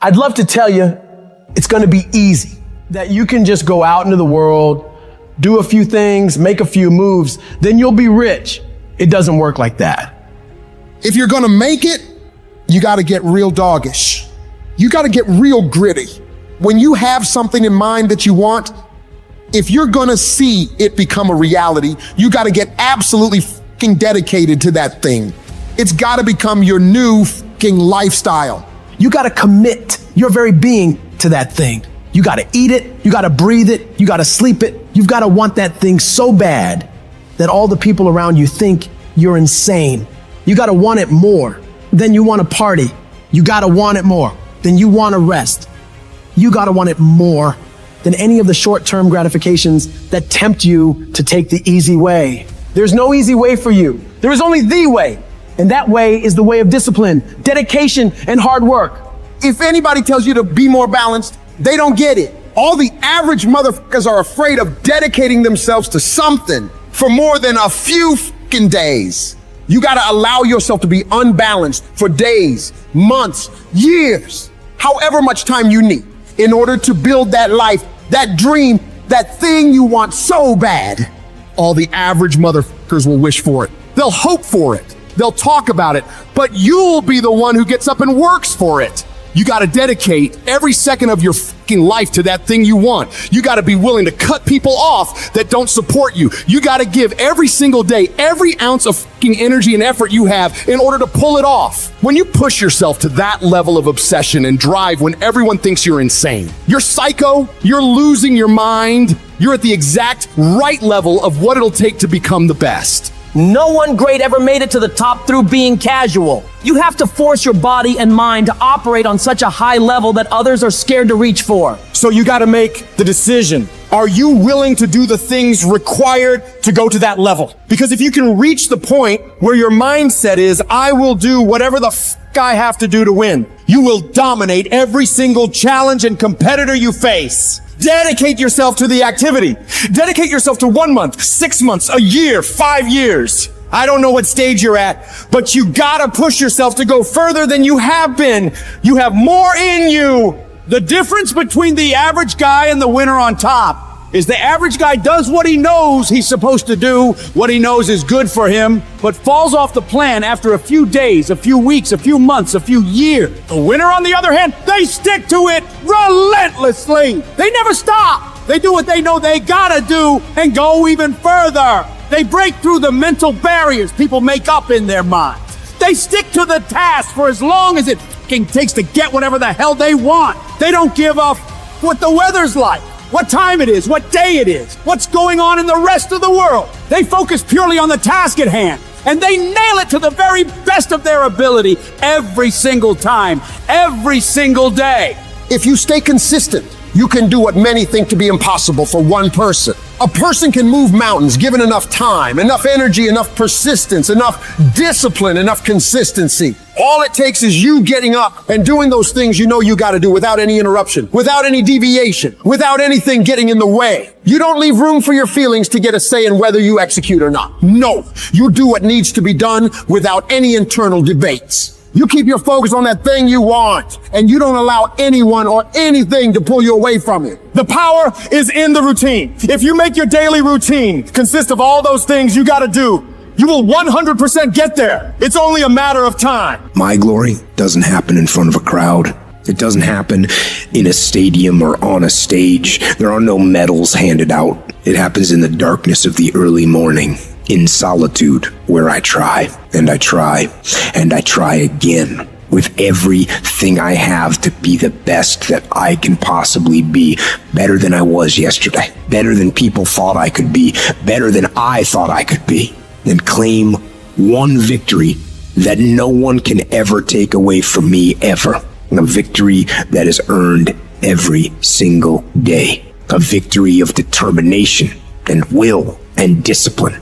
I'd love to tell you it's going to be easy, that you can just go out into the world, do a few things, make a few moves, then you'll be rich. It doesn't work like that. If you're going to make it, you got to get real doggish. You got to get real gritty. When you have something in mind that you want, if you're going to see it become a reality, you got to get absolutely fucking dedicated to that thing. It's got to become your new fucking lifestyle. You got to commit your very being to that thing. You got to eat it. You got to breathe it. You got to sleep it. You've got to want that thing so bad that all the people around you think you're insane. You got to want it more than you want to party. You got to want it more than you want to rest. You got to want it more than any of the short-term gratifications that tempt you to take the easy way. There's no easy way for you. There is only the way. And that way is the way of discipline, dedication, and hard work. If anybody tells you to be more balanced, they don't get it. All the average motherfuckers are afraid of dedicating themselves to something for more than a few fucking days. You gotta allow yourself to be unbalanced for days, months, years, however much time you need in order to build that life, that dream, that thing you want so bad. All the average motherfuckers will wish for it. They'll hope for it. They'll talk about it, but you'll be the one who gets up and works for it. You got to dedicate every second of your fucking life to that thing you want. You got to be willing to cut people off that don't support you. You got to give every single day, every ounce of fucking energy and effort you have in order to pull it off. When you push yourself to that level of obsession and drive when everyone thinks you're insane, you're psycho, you're losing your mind, you're at the exact right level of what it'll take to become the best. No one great ever made it to the top through being casual. You have to force your body and mind to operate on such a high level that others are scared to reach for. So you got to make the decision. Are you willing to do the things required to go to that level? Because if you can reach the point where your mindset is, I will do whatever the I have to do to win, you will dominate every single challenge and competitor you face. Dedicate yourself to the activity. Dedicate yourself to 1 month, 6 months, a year, 5 years. I don't know what stage you're at, but you gotta push yourself to go further than you have been. You have more in you. The difference between the average guy and the winner on top is the average guy does what he knows he's supposed to do, what he knows is good for him, but falls off the plan after a few days, a few weeks, a few months, a few years. The winner, on the other hand, they stick to it relentlessly. They never stop. They do what they know they gotta do and go even further. They break through the mental barriers people make up in their minds. They stick to the task for as long as it takes to get whatever the hell they want. They don't give up what the weather's like, what time it is, what day it is, what's going on in the rest of the world. They focus purely on the task at hand, and they nail it to the very best of their ability every single time, every single day. If you stay consistent, you can do what many think to be impossible for one person. A person can move mountains given enough time, enough energy, enough persistence, enough discipline, enough consistency. All it takes is you getting up and doing those things you know you got to do without any interruption, without any deviation, without anything getting in the way. You don't leave room for your feelings to get a say in whether you execute or not. No, you do what needs to be done without any internal debates. You keep your focus on that thing you want, and you don't allow anyone or anything to pull you away from it. The power is in the routine. If you make your daily routine consist of all those things you gotta do, you will 100% get there. It's only a matter of time. My glory doesn't happen in front of a crowd. It doesn't happen in a stadium or on a stage. There are no medals handed out. It happens in the darkness of the early morning, in solitude, where I try, and I try, and I try again, with everything I have to be the best that I can possibly be, better than I was yesterday, better than people thought I could be, better than I thought I could be, and claim one victory that no one can ever take away from me ever. A victory that is earned every single day. A victory of determination and will and discipline.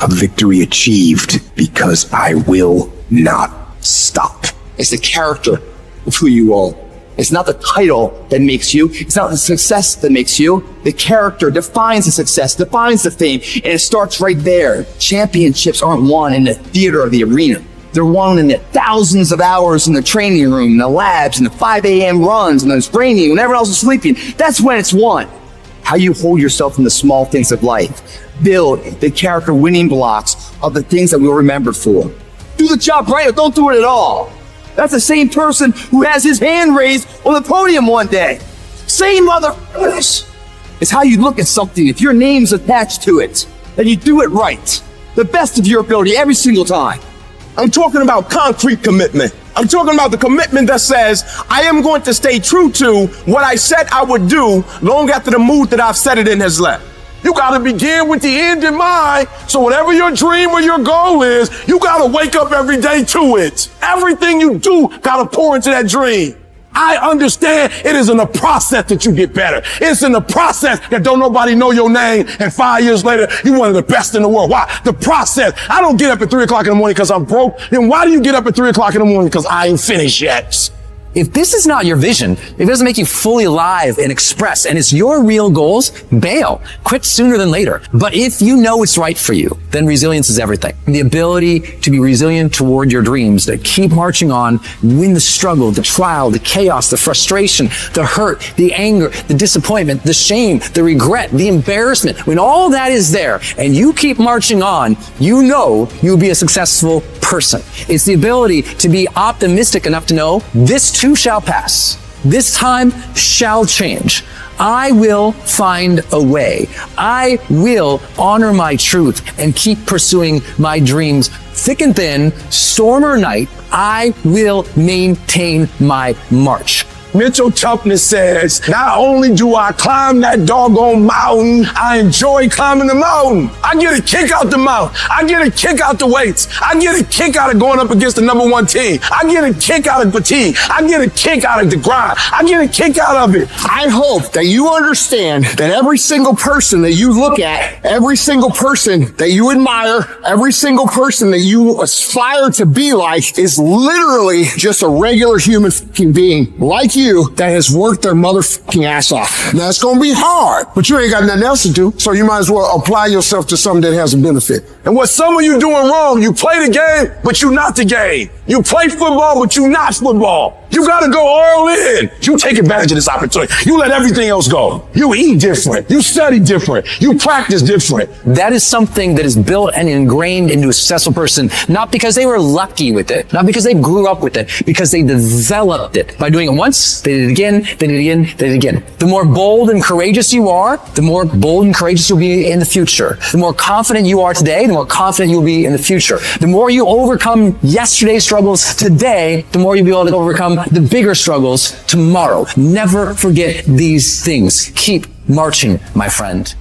A victory achieved because I will not stop. It's the character of who you are. It's not the title that makes you. It's not the success that makes you. The character defines the success, defines the fame, and it starts right there. Championships aren't won in the theater or the arena. They're won in the thousands of hours in the training room, in the labs, in the 5 a.m. runs, and those training when everyone else is sleeping. That's when it's won. How you hold yourself in the small things of life. Build the character winning blocks of the things that we'll remember for. Do the job right or don't do it at all. That's the same person who has his hand raised on the podium one day. Same motherfuckers. It's how you look at something. If your name's attached to it, then you do it right. The best of your ability every single time. I'm talking about concrete commitment. I'm talking about the commitment that says, I am going to stay true to what I said I would do long after the mood that I've set it in has left. You gotta begin with the end in mind. So whatever your dream or your goal is, you gotta wake up every day to it. Everything you do gotta pour into that dream. I understand it is in the process that you get better. It's in the process that don't nobody know your name, and 5 years later, you're one of the best in the world. Why? The process. I don't get up at 3 o'clock in the morning because I'm broke. Then why do you get up at 3 o'clock in the morning? Because I ain't finished yet. If this is not your vision, if it doesn't make you fully alive and express, and it's your real goals, bail. Quit sooner than later. But if you know it's right for you, then resilience is everything. The ability to be resilient toward your dreams, to keep marching on, win the struggle, the trial, the chaos, the frustration, the hurt, the anger, the disappointment, the shame, the regret, the embarrassment. When all that is there and you keep marching on, you know you'll be a successful person. It's the ability to be optimistic enough to know this too shall pass. This time shall change. I will find a way. I will honor my truth and keep pursuing my dreams. Thick and thin, storm or night, I will maintain my march. Mental toughness says, not only do I climb that doggone mountain, I enjoy climbing the mountain. I get a kick out the mountain. I get a kick out the weights. I get a kick out of going up against the number one team. I get a kick out of fatigue. I get a kick out of the grind. I get a kick out of it. I hope that you understand that every single person that you look at, every single person that you admire, every single person that you aspire to be like is literally just a regular human fucking being like you that has worked their motherfucking ass off. Now it's gonna be hard, but you ain't got nothing else to do, so you might as well apply yourself to something that has a benefit. And what some of you doing wrong, you play the game, but you not the game. You play football, but you not football. You gotta go all in. You take advantage of this opportunity. You let everything else go. You eat different. You study different. You practice different. That is something that is built and ingrained into a successful person, not because they were lucky with it, not because they grew up with it, because they developed it by doing it once, they did it again, they did it again, they did it again. The more bold and courageous you are, the more bold and courageous you'll be in the future. The more confident you are today, the more confident you'll be in the future. The more you overcome yesterday's struggles today, the more you'll be able to overcome the bigger struggles tomorrow. Never forget these things. Keep marching, my friend.